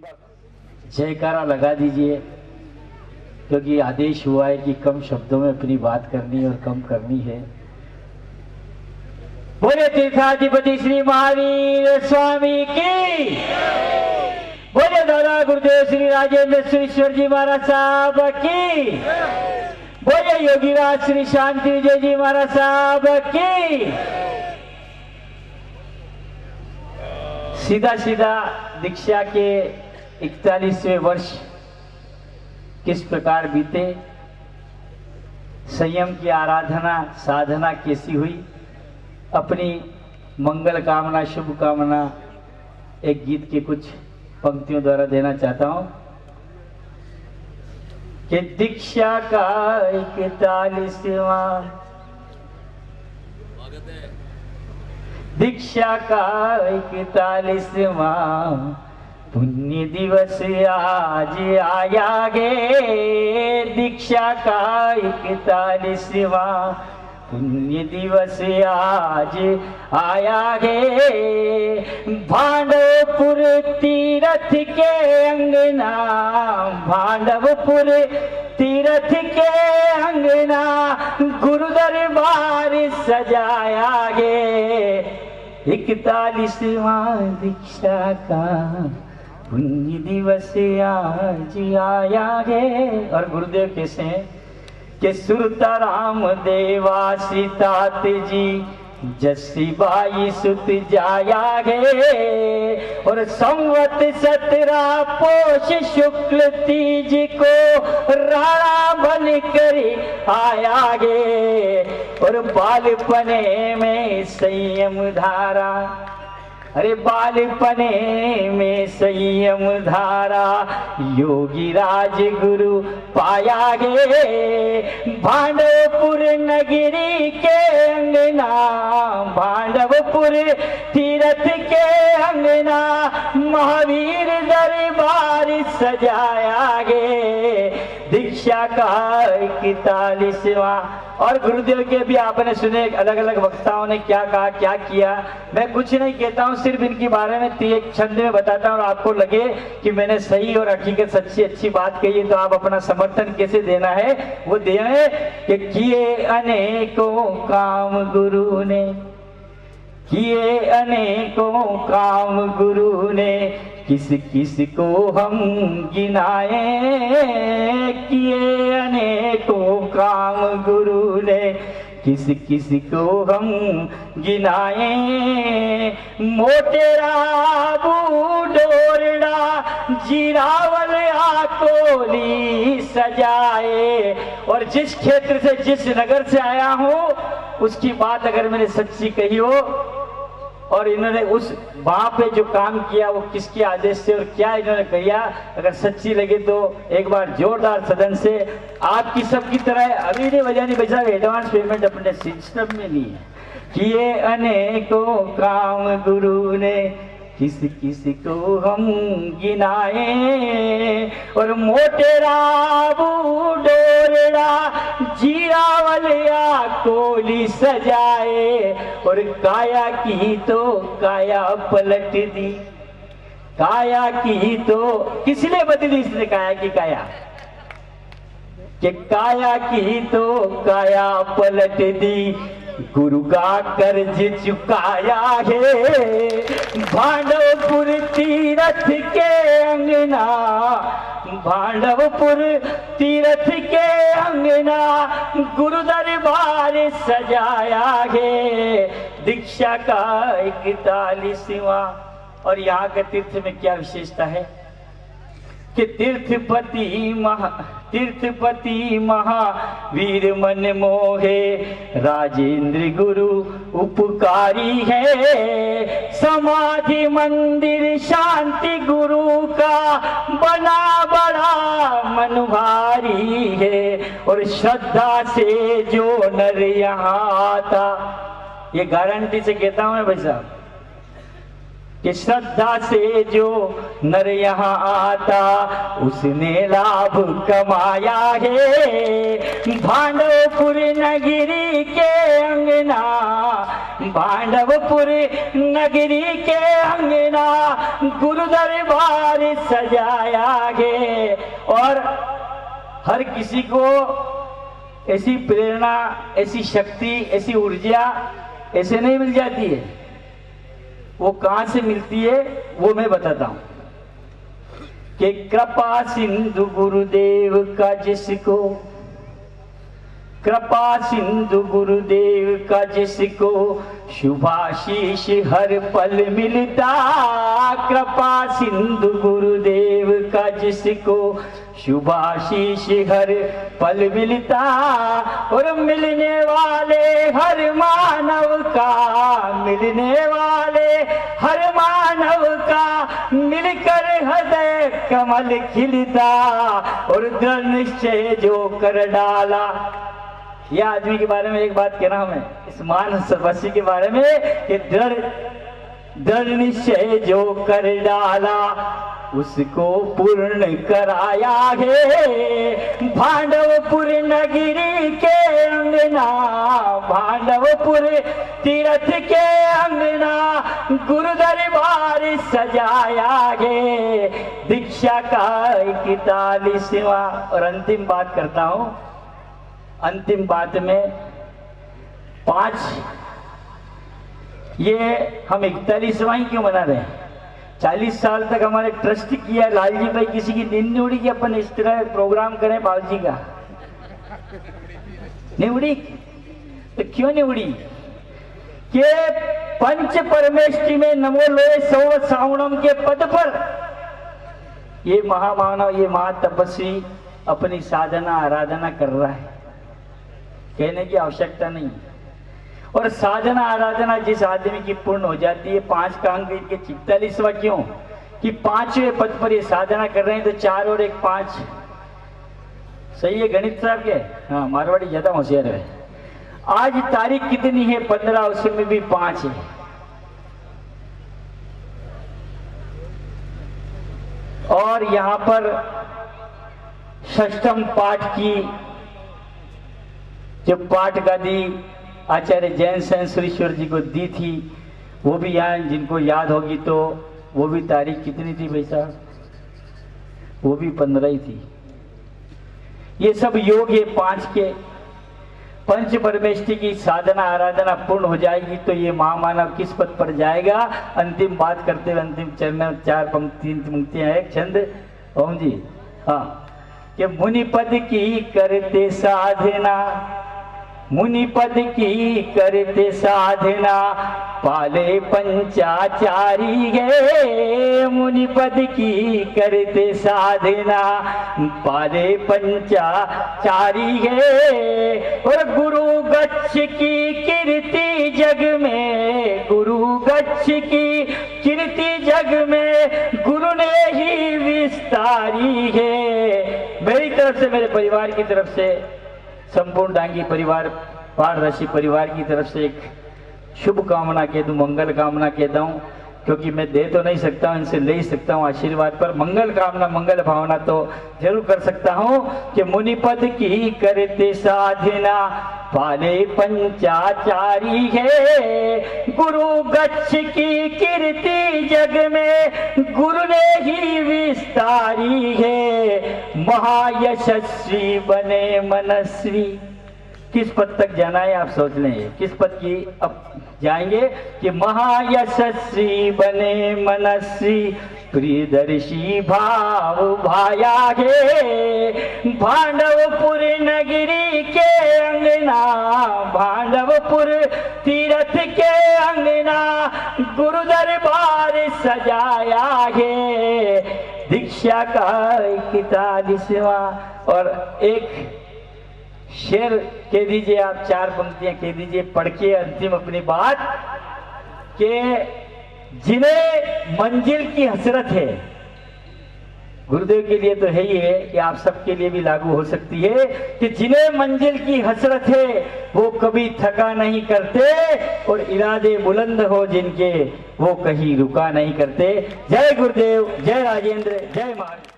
जयकारा लगा दीजिए, क्योंकि आदेश हुआ है कि कम शब्दों में अपनी बात करनी और कम करनी है। बोले तीर्थाधिपति श्री महावीर स्वामी की, बोले दादा गुरुदेव श्री राजेंद्र सुरेश्वर जी महाराज साहब की, बोले योगीराज श्री शांति विजय जी महाराज साहब की। सीधा सीधा दीक्षा के 41वें वर्ष किस प्रकार बीते, संयम की आराधना साधना कैसी हुई, अपनी मंगल कामना शुभ कामना एक गीत के कुछ पंक्तियों द्वारा देना चाहता हूं कि दीक्षा का 41वां दीक्षा का 41वां पुण्य दिवस आज आया गे। दीक्षा का 41वां पुण्य दिवस आज आया गे। भांडवपुर तीरथ के अंगना, भांडवपुर तीरथ के अंगना गुरु दरबार सजाया गे। 41वां दीक्षा का पुण्य दिवस आज आया गे। और गुरुदेव कैसे हैं कि सुरता राम देवा सीतात जी जस्सी बाई सुत जाया गे। और संवत 17 पोष शुक्ल तीज को राणा बन कर आया गे। और बालपने में संयम धारा, अरे बालपने में संयम धारा योगी राज गुरु पाया गे। भांडवपुर नगरी के अंगना, भांडवपुर तीरथ के अंगना महावीर दरबार सजाया गे। दीक्षा का 41वां। और गुरुदेव के भी आपने सुने, अलग अलग वक्ताओं ने क्या कहा क्या किया। मैं कुछ नहीं कहता हूँ, सिर्फ इनके बारे में एक छंद में बताता हूँ। और आपको लगे कि मैंने सही और हकीकत सच्ची अच्छी बात कही है तो आप अपना समर्थन कैसे देना है वो दें। कि किए अनेकों काम गुरु ने, किए अनेकों काम गुरु ने, किस किस को हम गिनाए। किए अनेकों काम गुरु ने, किस किस को हम गिनाए। मोटेरा बूढ़ोरड़ा जीरावल आकोली सजाए। और जिस क्षेत्र से जिस नगर से आया हूं उसकी बात अगर मैंने सच्ची कही हो और इन्होंने उस वहां पे जो काम किया वो किसके आदेश से और क्या इन्होंने किया अगर सच्ची लगे तो एक बार जोरदार सदन से आपकी सबकी तरह अभी नहीं बजानी बजा, एडवांस पेमेंट अपने सिस्टम में नहीं है। किए अनेकों काम गुरु ने, किस किस को हम गिनाए। और मोटेरा बूढ़ोरड़ा जीरावलिया कोली सजाए। और काया की तो काया पलट दी, काया की तो किसने बदली, इसने काया की काया, कि काया की तो काया पलट दी, गुरु का कर्ज चुकाया है। भांडवपुर तीरथ के अंगना, भांडवपुर तीरथ के अंगना गुरु दरबार सजाया है। दीक्षा का 41वां। और यहाँ के तीर्थ में क्या विशेषता है कि तीर्थपति महावीर मन मोहे, राजेंद्र गुरु उपकारी है। समाधि मंदिर शांति गुरु का बना बड़ा मन भारी है। और श्रद्धा से जो नर यहाँ आता, ये गारंटी से कहता हूं मैं भाई साहब कि श्रद्धा से जो नर यहाँ आता उसने लाभ कमाया है। भांडवपुर नगरी के अंगना भांडवपुर नगरी के अंगना गुरु दरबार सजाया गे। और हर किसी को ऐसी प्रेरणा, ऐसी शक्ति, ऐसी ऊर्जा ऐसे नहीं मिल जाती है। वो कहां से मिलती है वो मैं बताता हूं कि कृपा सिंधु गुरुदेव का जिसको, कृपा सिंधु गुरुदेव का जिसको शुभाशीष हर पल मिलता। कृपा सिंधु गुरुदेव का जिसको शुभाशीष हर पल मिलता। और मिलने वाले हर मानव का, मिलने वाले हर मानव का मिलकर हृदय कमल खिलता। और दृढ़ निश्चय जो कर डाला, यह आदमी के बारे में एक बात कहना हमें, इस मान सर्वस्वी के बारे में कि दृढ़ निश्चय जो कर डाला उसको पूर्ण कराया है। भांडवपुर नगरी के अंगना, भांडवपुर तीर्थ के अंगना गुरु दरबार सजाया गे। दीक्षा का 41वां और अंतिम बात करता हूं। अंतिम बात में 5, ये हम 41वां ही क्यों मना रहे हैं? 40 साल तक हमारे ट्रस्ट किया, लालजी भाई किसी की नींद नहीं उड़ी कि अपन इस तरह प्रोग्राम करें बाबूजी का, नहीं उड़ी। तो क्यों नहीं उड़ी? कि पंच परमेष्टि में नमो लोए सौ सावणम के पद पर ये महामानव, ये महातपस्वी अपनी साधना आराधना कर रहा है, कहने की आवश्यकता नहीं। और साधना आराधना जिस आदमी की पूर्ण हो जाती है, 5 का अंक के 41वां क्यों कि 5वें पद पर ये साधना कर रहे हैं, तो 4 और 1 5 सही है गणित साहब के? हाँ, मारवाड़ी ज्यादा होशियार है। आज तारीख कितनी है? 15, उसमें भी 5 है। और यहां पर षष्ठम पाठ की जो पाठ गादी आचार्य जैन सेंसुरीश्वर जी को दी थी, वो भी यहाँ जिनको याद होगी तो वो भी तारीख कितनी थी भाई साहब? वो भी 15 ही थी। ये सब योग है 5 के। पंच परमेष्टि की साधना आराधना पूर्ण हो जाएगी तो ये महामानव किस पद पर जाएगा? अंतिम बात करते हुए अंतिम चरण में 4 पंक्तियां हैं, एक छंद ओम जी। हाँ, कि मुनि पद की करते साधना, मुनि पद की करते साधना पाले पंचाचारी है। मुनि पद की करते साधना पाले पंचाचारी है। और गुरु गच्छ की कीर्ति जग में, गुरु गच्छ की कीर्ति जग में गुरु ने ही विस्तारी है। मेरी तरफ से, मेरे परिवार की तरफ से, संपूर्ण डांगी परिवार, पारदर्शी परिवार की तरफ से एक शुभ कामना कह दूं, मंगल कामना कहता हूं, क्योंकि मैं दे तो नहीं सकता हूं, इनसे ले ही सकता हूं आशीर्वाद, पर मंगल कामना, मंगल भावना तो जरूर कर सकता हूं कि मुनिपद की करते साधना पाले पंचाचारी है। गुरु गच्छ की कीर्ति जग में गुरु ने ही विस्तारी है। महायशस्वी बने मनस्वी। किस पद तक जाना है आप सोच लें, किस पद की अब जाएंगे कि महायशस्वी बने मनस्वी प्रियदर्शी भाव भाया गे। भांडवपुर नगरी के अंगना, भांडवपुर तीर्थ के अंगना गुरु दरबार सजाया गे। दीक्षा का 41वां और एक शेर कह दीजिए आप, 4 पंक्तियां कह दीजिए पढ़ के अंतिम अपनी बात, कि जिन्हें मंजिल की हसरत है, गुरुदेव के लिए तो है ही है कि आप सबके लिए भी लागू हो सकती है, कि जिन्हें मंजिल की हसरत है वो कभी थका नहीं करते और इरादे बुलंद हो जिनके वो कहीं रुका नहीं करते। जय गुरुदेव, जय राजेंद्र, जय महाराज।